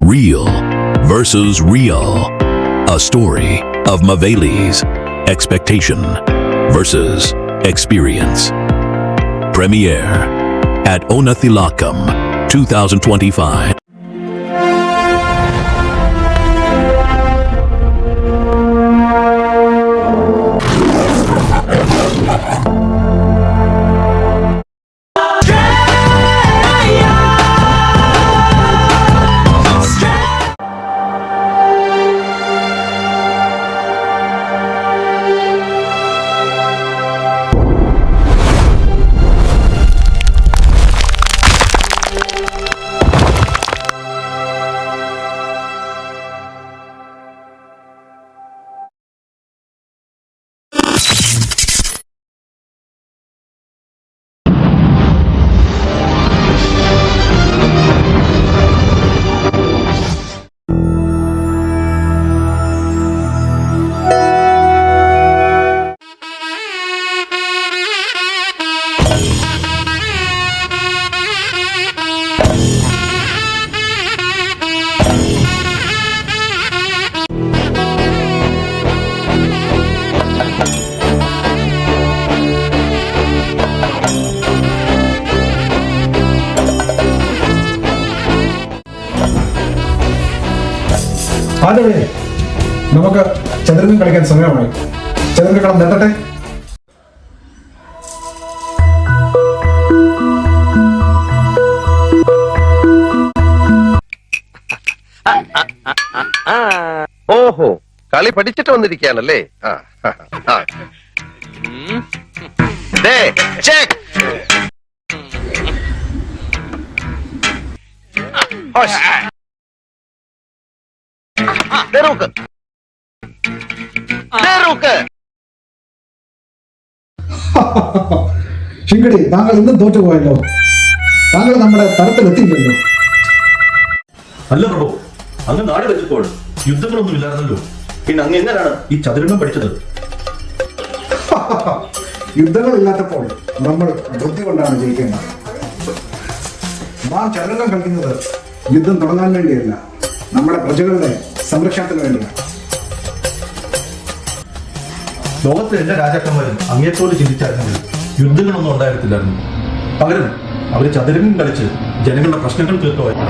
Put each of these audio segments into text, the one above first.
Real versus Real. A story of Maveli's expectation versus experience. Premiere at Onathilakam 2025. ആദ്യമേ നമുക്ക് ചതുരംഗം കളിക്കാൻ സമയമായി. ചതുരംഗ കളം നിർത്തട്ടെ. ഓഹോ, കളി പഠിച്ചിട്ട് വന്നിരിക്കുകയാണല്ലേ. ശിങ്കടി, താങ്കൾ ഇന്നും തോറ്റുപോയല്ലോ. താങ്കൾ നമ്മുടെ തരത്തിലെത്തിയില്ലല്ലോ. അല്ല പ്രഭു, അങ്ങ് നാട് വെച്ചപ്പോൾ യുദ്ധങ്ങളൊന്നും ഇല്ലായിരുന്നല്ലോ. പിന്നെ അങ്ങ് എങ്ങനെയാണ് ഈ ചതുരംഗം പഠിച്ചത്? യുദ്ധങ്ങൾ ഇല്ലാത്തപ്പോൾ നമ്മൾ ബുദ്ധി കൊണ്ടാണ് ജയിക്കേണ്ടത്. നാം ചതുരംഗം കളിക്കുന്നത് യുദ്ധം തുടങ്ങാൻ വേണ്ടിയല്ല, നമ്മുടെ പ്രജകളുടെ സംരക്ഷണത്തിന് വേണ്ടിയാണ്. ലോകത്തെ എല്ലാ രാജാക്കന്മാരും അങ്ങേത്തോട് ചിന്തിച്ചായിരുന്നെങ്കിൽ യുദ്ധങ്ങളൊന്നും ഉണ്ടായിരുന്നില്ലായിരുന്നു. പകരം അവര് ചതുരംഗം കളിച്ച് ജനങ്ങളുടെ പ്രശ്നങ്ങൾ തീർക്കുമായിരുന്നു.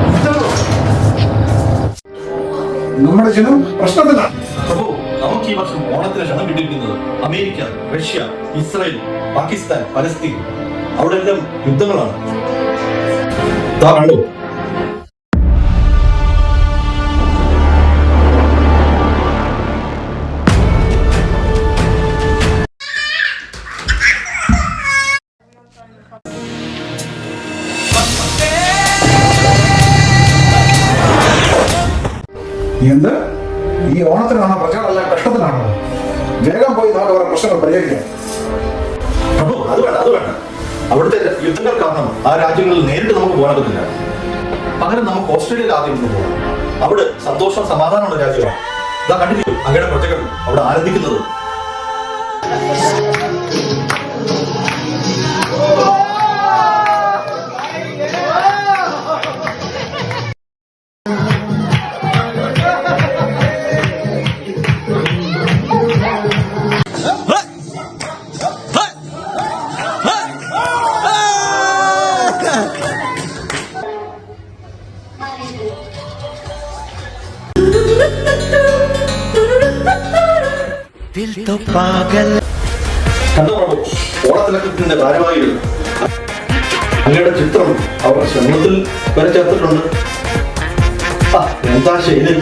നമ്മുടെ ജനം പ്രശ്നത്തിലാണ്. പ്രഭു, നമുക്ക് ഈ വർഷം ഓണത്തിന് ക്ഷണം കിട്ടിയിരിക്കുന്നത് America, Russia, Israel, Pakistan, Palestine, അവിടെ എല്ലാം യുദ്ധങ്ങളാണ്. താങ്കളോ എന്ത്? ഈ ഓണത്തിനാണോ പ്രജകളെല്ലാം കഷ്ടത്തിലാണോ? വേഗം പോയി നമുക്ക് അവരുടെ പ്രശ്നങ്ങൾ പരിഹരിക്കാം. പ്രഭു, അത് വേണ്ട. അവിടുത്തെ യുദ്ധങ്ങൾ കാരണം ആ രാജ്യങ്ങളിൽ നേരിട്ട് നമുക്ക് പോകാനൊക്കത്തില്ല. പകരം നമുക്ക് ഓസ്ട്രേലിയയിൽ ആദ്യം ഒന്ന് പോകാം. അവിടെ സന്തോഷം സമാധാനമുള്ള രാജ്യമാണ്. ഇതാ കണ്ടില്ലേ അങ്ങയുടെ പ്രജകൾ അവിടെ ആനന്ദിക്കുന്നത്. കണ്ടോ പ്രഭു, ഓണത്തിലക്കത്തിന്റെ ഭാരവാഹികൾ അങ്ങയുടെ ചിത്രം അവർ ശ്രമത്തിൽ വരെ ചേർത്തിട്ടുണ്ട്. എന്താ ശൈലി!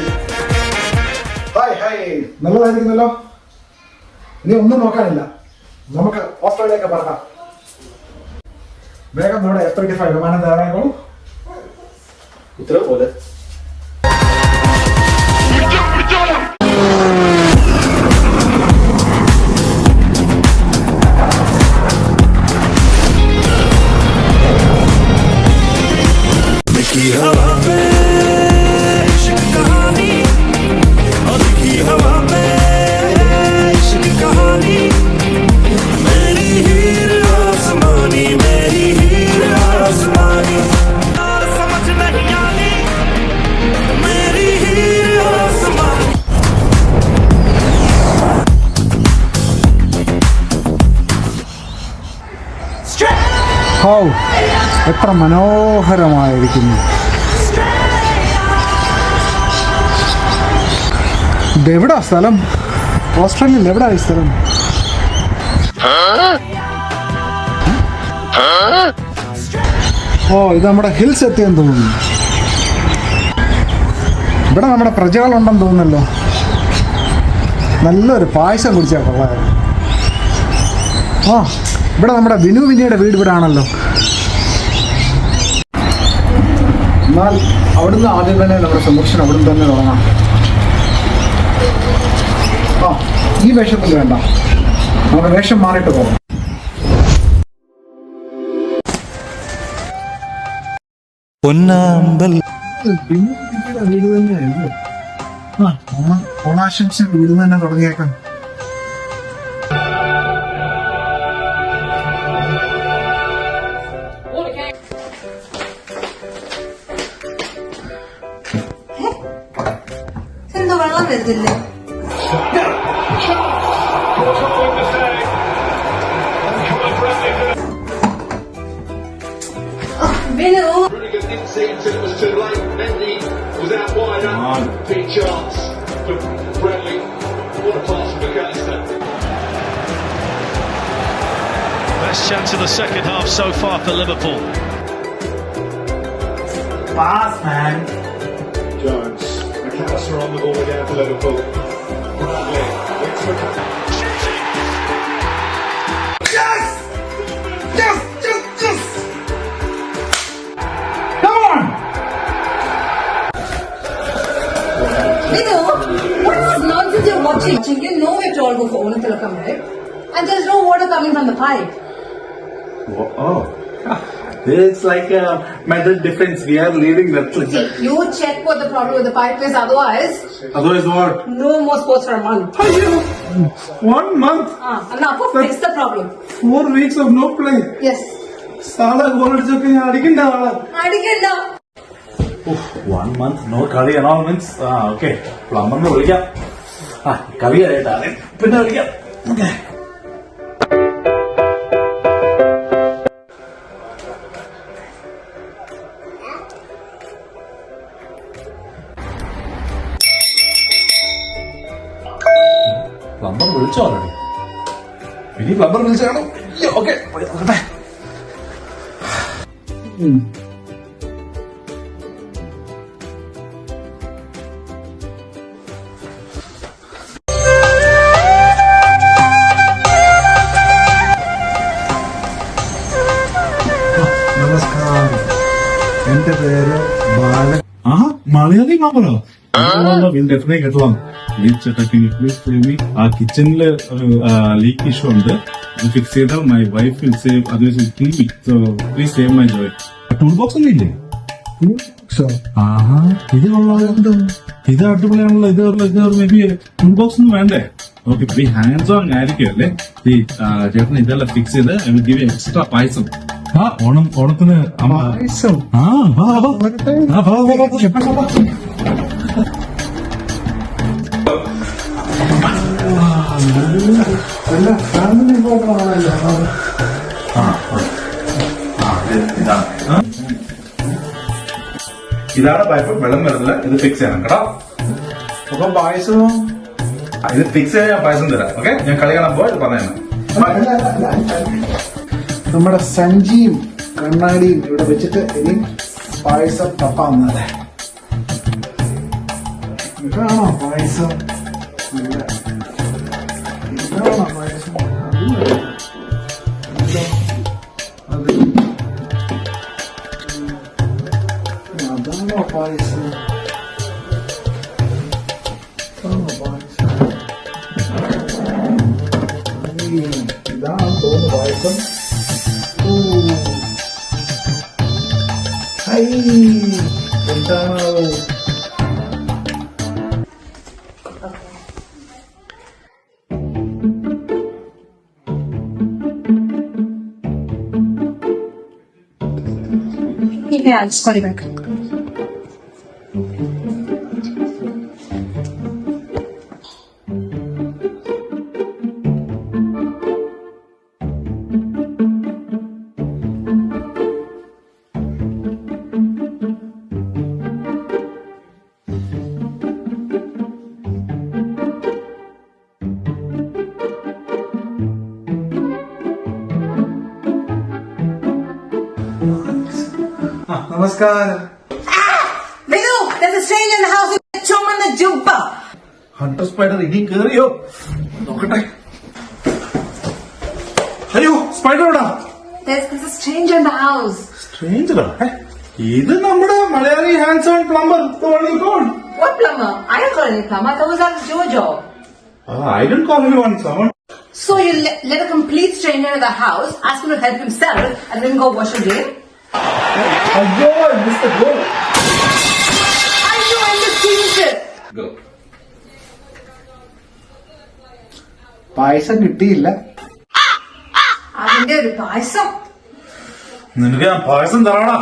നല്ലതായിരിക്കുന്നല്ലോ. ഇനി ഒന്നും നോക്കാനില്ല, നമുക്ക് ഓസ്ട്രേലിയയൊക്കെ പറക്കാം. വേഗം നമ്മുടെ F-35 വിമാനം തയ്യാറായിക്കോളൂ. ഉത്തരവ് പോലെ समझ नहीं आनी ഹൗ എത്ര മനോഹരമായിരിക്കുന്നു. ഇതെവിടാ സ്ഥലം? ഓസ്ട്രേലിയയിൽ എവിടാ ഈ സ്ഥലം? ഓ, ഇത് നമ്മുടെ ഹിൽസ് എത്തിയെന്ന് തോന്നുന്നു. ഇവിടെ നമ്മുടെ പ്രജകളുണ്ടെന്ന് തോന്നുന്നല്ലോ. നല്ലൊരു പായസം കുടിച്ചാൽ കൊള്ളാം. ആ, ഇവിടെ നമ്മുടെ വിനു വിനിയുടെ വീട് ഇവിടെ ആണല്ലോ. എന്നാൽ അവിടുന്ന് ആദ്യം തന്നെ നമ്മുടെ സന്ദർശനം അവിടുന്ന് തന്നെ തുടങ്ങാം. ആ, ഈ വേഷത്തിൽ വേണ്ട, നമ്മുടെ വേഷം മാറിയിട്ട് പോകാം. പൊന്നാമ്പൽ വീട് തന്നെയായിരുന്നു. ഓണാശംസ വീട് തന്നെ തുടങ്ങിയേക്കാം. എന്തോ വെള്ളം വരുന്നില്ലേ? Vinu, Didn't see until it was too late. Mendy was out wide up. Big chance for Bradley. What a pass from McAllister. Best chance of the second half so far for Liverpool. Pass man. Jones. McAllister on the ball again for Liverpool. Bradley. It's McAllister. Vidu, what is this nonsense you're watching? You know we have to all go for Onatilakam, right? And there's no water coming from the pipe. Oh, it's like a mental difference. We are leading that. See, you check what the problem with the pipe is, otherwise, Otherwise, what? no more sports for a month. 1 month, And now, fix the problem. 4 weeks of no play. Yes. സാധാ goal അടിച്ചൊക്കെ അടിക്കണ്ട ആളെ. അടിക്കണ്ട. 1 month no കളി അനൗൺമെന്റ്സ്. Okay, പ്ലംബറിനെ വിളിക്കാം. കളി ആയിട്ടാണ് പിന്നെ വിളിക്കാം. ഓക്കെ, പ്ലംബർ വിളിച്ചോ ഓൾറെഡി? ഇനി പ്ലംബർ വിളിച്ചാണോ? ഓക്കെ, നോക്കട്ടെ. നമസ്കാരം, എന്റെ പേര് ബാലൻ. മലയാളി മാമലോ ഡെഫിനറ്റ് കേട്ടോളാം. ആ കിച്ചണില് ഒരു ലീക്ക് ഇഷ്യൂ ഉണ്ട്. അത് ഫിക്സ് ചെയ്താൽ മൈ വൈഫ് വിൽ സേവ്, അത് T V. So please save my joy. Tool box ഒന്നും ഇല്ലേ? ഇത് കൊള്ളാറുണ്ട്. ഇത് അടിപൊളിയാണല്ലോ. ഇത് മേ ബി ടൂൾ ബോക്സ് ഒന്നും വേണ്ടേ? ഓക്കെ, ഈ ഹാൻഡ്സ് ഓൺ ആയിരിക്കും അല്ലേ? ഈ ചേട്ടൻ ഇതെല്ലാം ഫിക്സ് ചെയ്ത് I will give you extra payasam. ഓണത്തിന് പായസം? എല്ലാ ഫാമിലി പ്രോഗ്രാമാണല്ലോ. ഇതാണ് പൈപ്പ്, വെള്ളം വരുന്നില്ല. ഇത് ഫിക്സ് ചെയ്യണം കേട്ടോ. അപ്പൊ പായസമോ? ഇത് ഫിക്സ് ചെയ്യാൻ ഞാൻ പായസം തരാം. ഓക്കെ, ഞാൻ കളി കാണാൻ പോയി പറഞ്ഞു. നമ്മുടെ സഞ്ചിയും കണ്ണാടിയും ഇവിടെ വെച്ചിട്ട് ഇനി പായസം തപ്പാവുന്നത്. ഇതാണോ പായസം? ഇതാണോ പായസം? അതാണോ പായസം? ഇതാണ് തോന്നുന്നു പായസം. എന്താണോ? Yeah, I'll just call you back. നമസ്കാരം. Vidu, there's a stranger in the house with a chum and a jumper. Hunter spider ഇനിയും കേറിയോ നോക്കട്ടെ. അയ്യോ സ്പൈഡർ എവിടാ? There's a stranger in the house. സ്ട്രേഞ്ചറാ? ഇത് നമ്മുടെ Malayali hands on plumber. What plumber? I don't call any plumber. That was our Jojo. I didn't call anyone someone. So you let a complete stranger in the house, ask him to help himself, and then go wash your day? അയ്യോ mister go. I know, I'm just stupid. Go. പായസം കിട്ടിയില്ല. അതിന്റെ ഒരു പായസം. നിനക്ക് ഞാൻ പായസം തരാടാ.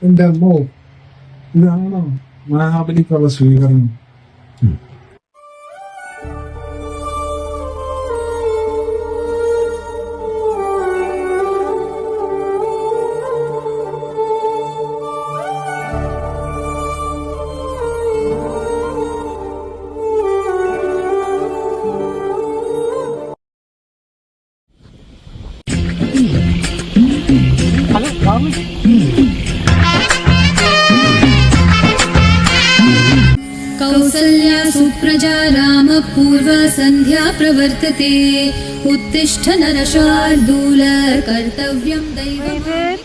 എന്റെ അമ്മോ, ഇതാണോ മഹാബലിക്കുള്ള സ്വീകരണം? कौसल्या सुप्रजा रामपूर्वा सन्ध्या प्रवर्तते उत्तिष्ठ नरशार्दूल कर्तव्यं दैवम्.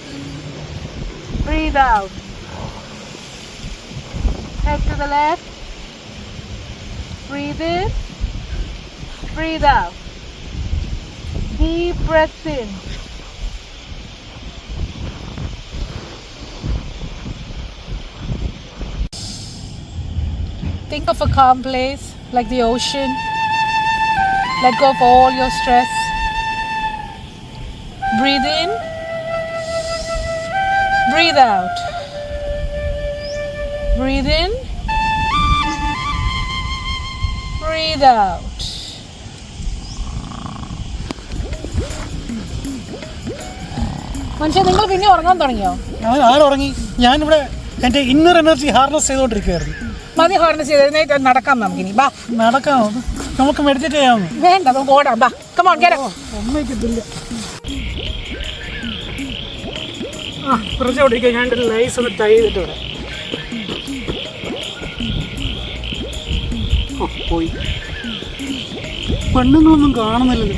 Breathe out. Head to the left. Breathe in. Breathe out. Deep breaths in. Think of a calm place like the ocean. Let go of all your stress. Breathe in. Breathe out. Breathe in. Breathe out. മനുഷ്യ നിങ്ങൾ പിന്നെ ഉറങ്ങാൻ തുടങ്ങിയോ? ഞാൻ ആരുറങ്ങി? ഞാനിവിടെ എന്റെ inner energy harness ചെയ്തോണ്ടിരിക്കുകയായിരുന്നു. മതി harness ചെയ്ത് എഴുന്നേറ്റ് നടക്കാം നമുക്കിനി. ബാ നടക്കാമോ? നമുക്ക് മെഡിറ്റേറ്റ് ചെയ്യാമോ? വേണ്ട, നമുക്ക് ഓടാം. ബാ കമോൺ കേട്ടോ. ഒന്നേക്കിട്ടില്ല. കുറച്ചോടിരിക്കുക. ഞാൻ ലൈസ് ഒന്ന് ടൈ ചെയ്തിട്ട് ഇവിടെ പോയി. പെണ്ണുങ്ങളൊന്നും കാണുന്നില്ലല്ലോ.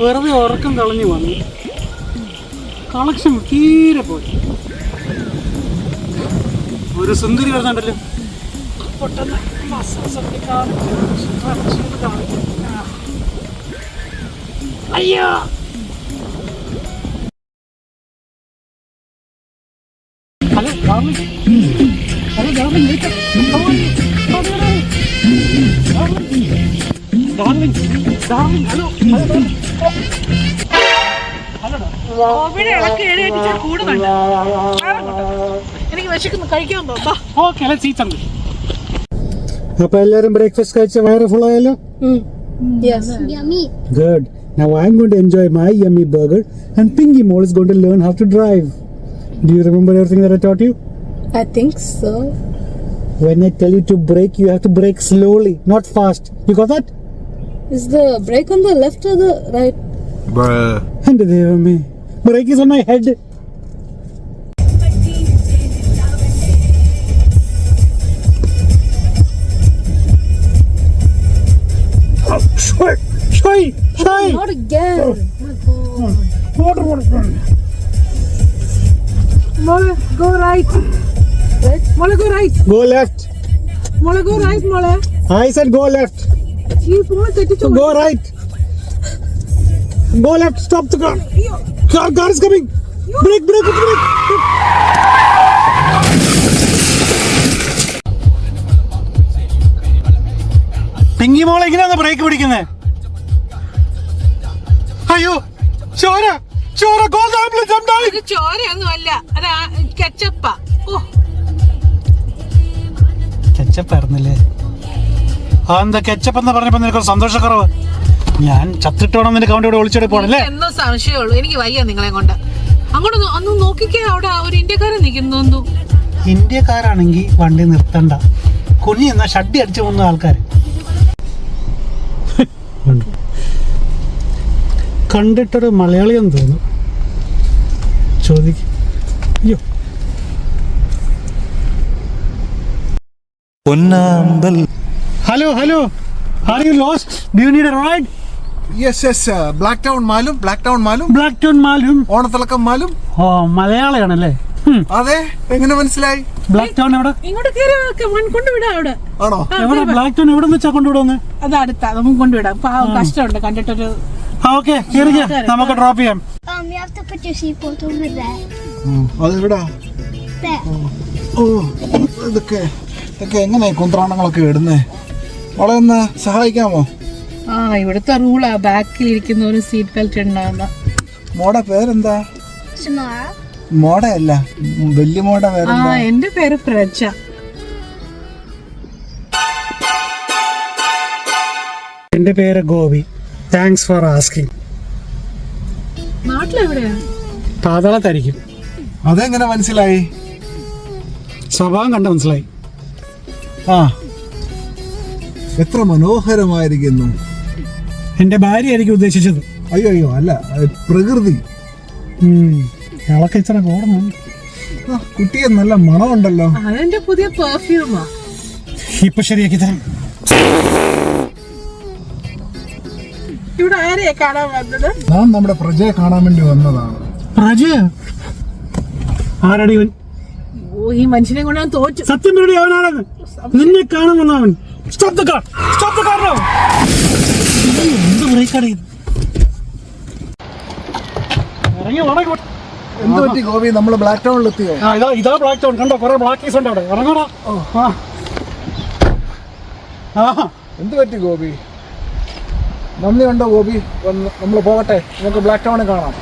വെറുതെ ഉറക്കം കളഞ്ഞു വന്നു. കളക്ഷൻ തീരെ പോയി. ഒരു സുന്ദരി വരുന്നുണ്ടല്ലോ. പൊട്ടെന്ന് അയ്യോ. Hello darling. Hello darling. Darling hello. എനിക്ക് വിശക്കുന്നു, കഴിക്കാൻ പോകാം. Okay, let's eat something. അപ്പോൾ എല്ലാവരും ബ്രേക്ക്ഫാസ്റ്റ് കഴിച്ച വയറ് ഫുൾ ആയല്ലോ? Good. Now I'm going to enjoy my yummy burger and Pinky Mole is going to learn how to drive. Do you remember everything that I taught you? I think so. When I tell you to brake, you have to brake slowly, not fast. You got that? Is the brake on the left or the right? And me. Brake is on my head. Shy. Not again. Water. Mole, go right. Mole, go right. Go left. Mole, go right, Mole. I said go left. You phone So go right. Go left. Stop the car. Car is coming. Brake. Pinky മോളെ എങ്ങനെയാ break പിടിക്കുന്നത്? അയ്യോ, ചോര. ചോരയൊന്നും അല്ല, കെച്ചപ്പാ. Ketchup ആയിരുന്നല്ലേ? അതെന്താ ketchup എന്ന് പറഞ്ഞപ്പോ നിനക്ക് സന്തോഷക്കുറവ്? ഞാൻ ചത്തിട്ടോണം നിന്റെ കൗണ്ട് ഇവിടെ ഒളിച്ചോടെ പോണല്ലേ? എന്തോ സംശയമുള്ളൂ, എനിക്ക് വയ്യ നിങ്ങളെ കൊണ്ട്. അങ്ങോട്ട് ഒന്ന് നോക്കിക്കേ, അവിടെ ഒരു ഇന്ത്യക്കാരൻ നിൽക്കുന്നു. ഇന്ത്യക്കാരാണെങ്കിൽ വണ്ടി നിർത്തണ്ട, കുഞ്ഞി എന്നാ ഷഡ്ഡി അടിച്ചു പോകുന്ന ആൾക്കാർ കണ്ടിട്ടൊരു മലയാളിയെന്ന് തോന്നുന്നു. ചോദിക്കും. അയ്യോ hello hello, are you lost? Do you need a ride? Yes, Blacktown മാലും. ബ്ലാക്ക് ടൗൺ മാലും ഓണത്തിളക്കം മാലും. ഓ, മലയാളിയാണല്ലേ? അതെ, എങ്ങനെ മനസ്സിലായി? ബ്ലാക്ക് ടൗൺ എവിടെ? ഇങ്ങോട്ട് കൊണ്ടുവിടാം. അവിടെ ആണോ? എവിടെ ബ്ലാക്ക് ടൗൺ? എവിടെ വെച്ചാ കൊണ്ടുവിടുന്നത്? അത് അടുത്താ, നമുക്ക് കൊണ്ടുവിടാം. കഷ്ടമുണ്ട് കണ്ടിട്ടൊരു. ഓക്കെ, നമുക്ക് ഡ്രോപ്പ് ചെയ്യാം. You have to put your seatbelt over there. അതെവിടാ? There. ഓ, ഇതൊക്കെ എങ്ങനെ കുന്ത്രാണങ്ങളൊക്കെ ഇടുന്നേ? അവളെ ഒന്ന് സഹായിക്കാമോ? ഇവിടുത്തെ റൂളാ, ബാക്കിൽ ഇരിക്കുന്നവരും സീറ്റ് ബെൽറ്റ് ഉണ്ടാകുന്ന. മോടെ പേരെന്താ? Samara. മോടയല്ല, വലിയ മോടെ പേരെന്താ? എന്റെ പേര് പ്രജ. എന്റെ പേര് ഗോപി. Thanks for asking. നാട്ടിലെവിടെയാ? പാതാളത്തായിരിക്കും. അതെങ്ങനെ മനസ്സിലായി? സ്വഭാവം കണ്ട് മനസ്സിലായി. എത്ര മനോഹരമായിരിക്കുന്നു. എന്റെ ഭാര്യയായിരിക്കും ഉദ്ദേശിച്ചത്. അയ്യോ അല്ല, പ്രകൃതി. ഇളക്കെ ഇത്ര കൂടണം. കുട്ടിയെ നല്ല മണമുണ്ടല്ലോ. അതെന്റെ പുതിയ പെർഫ്യൂമാ. ഇപ്പൊ ശരിയാക്കി തരാം. ഇവിടെ ആരെയാ കാണാൻ വന്നത്? ഞാൻ നമ്മുടെ പ്രജയെ കാണാൻ വേണ്ടി വന്നതാണ്. പ്രജ? ആരടി ഇവൻ? ഈ മനുഷ്യനെ കൊണ്ട് ഞാൻ തോറ്റു. സത്യം പറയടി, അവനാണെന്ന്. നിന്നെ കാണാൻ വന്നവൻ. Stop the car now. എന്ത് ബ്രേക്കാണ് ഇത്? ഇറങ്ങി ഉടങ്ങി. എന്ത് പറ്റി ഗോപി, നമ്മൾ ബ്ലാക്ക് ടൗണിൽ എത്തിയോ? ഇതാ ബ്ലാക്ക് ടൗൺ. കണ്ടോ, കുറെ ബ്ലാക്കീസ് ഉണ്ട് അവിടെ. ഇറങ്ങടാ. എന്ത് പറ്റി ഗോപി? നന്ദിയുണ്ടോ ഗോപി? നമ്മൾ പോകട്ടെ, നമുക്ക് ബ്ലാക്ക് ടൗണിൽ കാണാം.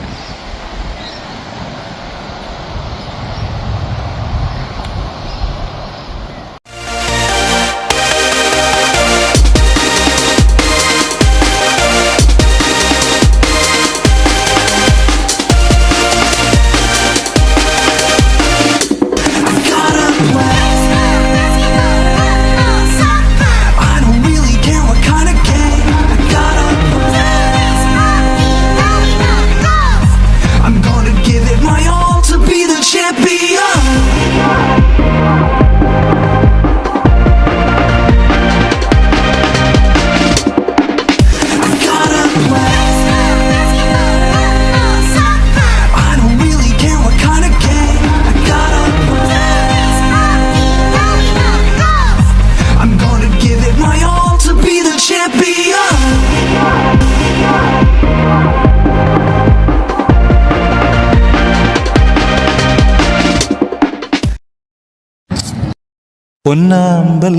പൊന്നാമ്പൽ.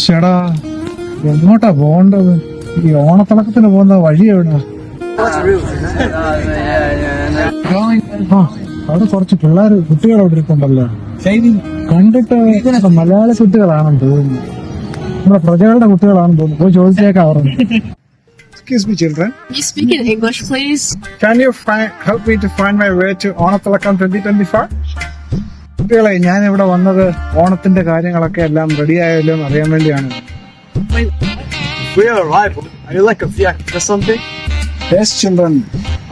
ചേടാ, എങ്ങോട്ടാ പോകേണ്ടത്? ഈ ഓണത്തിളക്കത്തിന് പോകുന്ന വഴി എവിടാ? അവിടെ കുറച്ച് കുട്ടികൾ അവിടെ ഇരിപ്പുണ്ടല്ലോ. കണ്ടിട്ട് മലയാളി കുട്ടികളാണെന്ന് തോന്നുന്നു. നമ്മുടെ പ്രജകളുടെ കുട്ടികളാണെന്ന് തോന്നുന്നു. പോയി ചോദിച്ചേക്കാം അവരുടെ. Excuse me, children. You speak in English, please? Can you help me to find my way to ഓണത്തിളക്കം 2024? കുട്ടികളെ, ഞാൻ ഇവിടെ വന്നത് ഓണത്തിന്റെ കാര്യങ്ങളൊക്കെ എല്ലാം റെഡിയായല്ലോ എന്ന് അറിയാൻ വേണ്ടിയാണ്. Yes, children.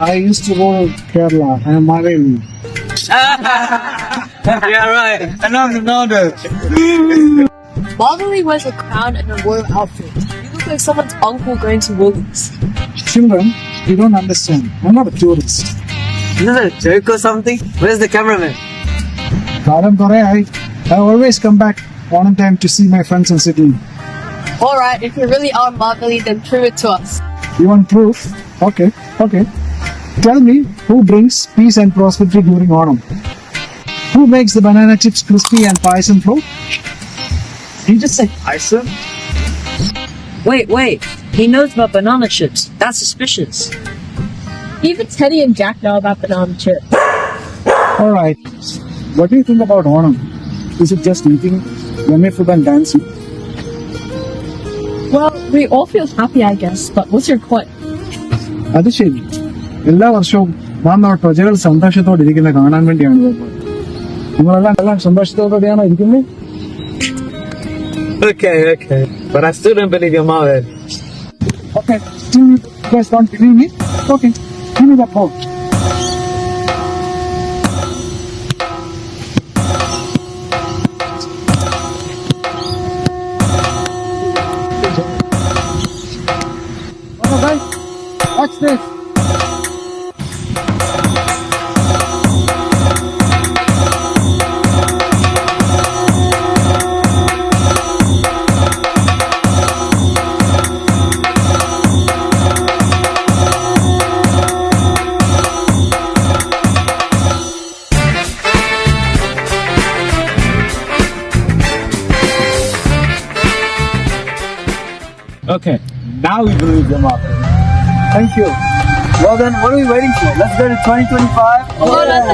I used to go to Kerala. I am Malayali. Yeah, right. I know that. Marley wears a crown and a royal outfit. You look like someone's uncle going to Woolies. Children, you don't understand. I'm not a tourist. Is this a joke or something? Where's the cameraman? I always come back on time to see my friends in Sydney. Alright, if you really are Marley, then prove it to us. You want proof? Okay. Tell me, who brings peace and prosperity during Onam? Who makes the banana chips crispy and payasam float? He just said payasam? Wait. He knows about banana chips. That's suspicious. Even Teddy and Jack know about banana chips. Alright. What do you think about Onam? Is it just eating yummy food and dancing? Well, we all feel happy, I guess. But what's your point? അത് ശരി. എല്ലാ വർഷവും നാം നമ്മുടെ പ്രജകൾ സന്തോഷത്തോടെ ഇരിക്കുന്ന കാണാൻ വേണ്ടിയാണ് വരുന്നത്. നിങ്ങളെല്ലാം സന്തോഷത്തോടെയാണോ ഇരിക്കുന്നത്? Okay. But I still don't believe your mother. Okay. You guys don't believe me? Okay. Give me that ball. Alright, watch this. Okay, now we believe your mother. Thank you. Well then, what are we waiting for? Let's go to 2025. Oh, that's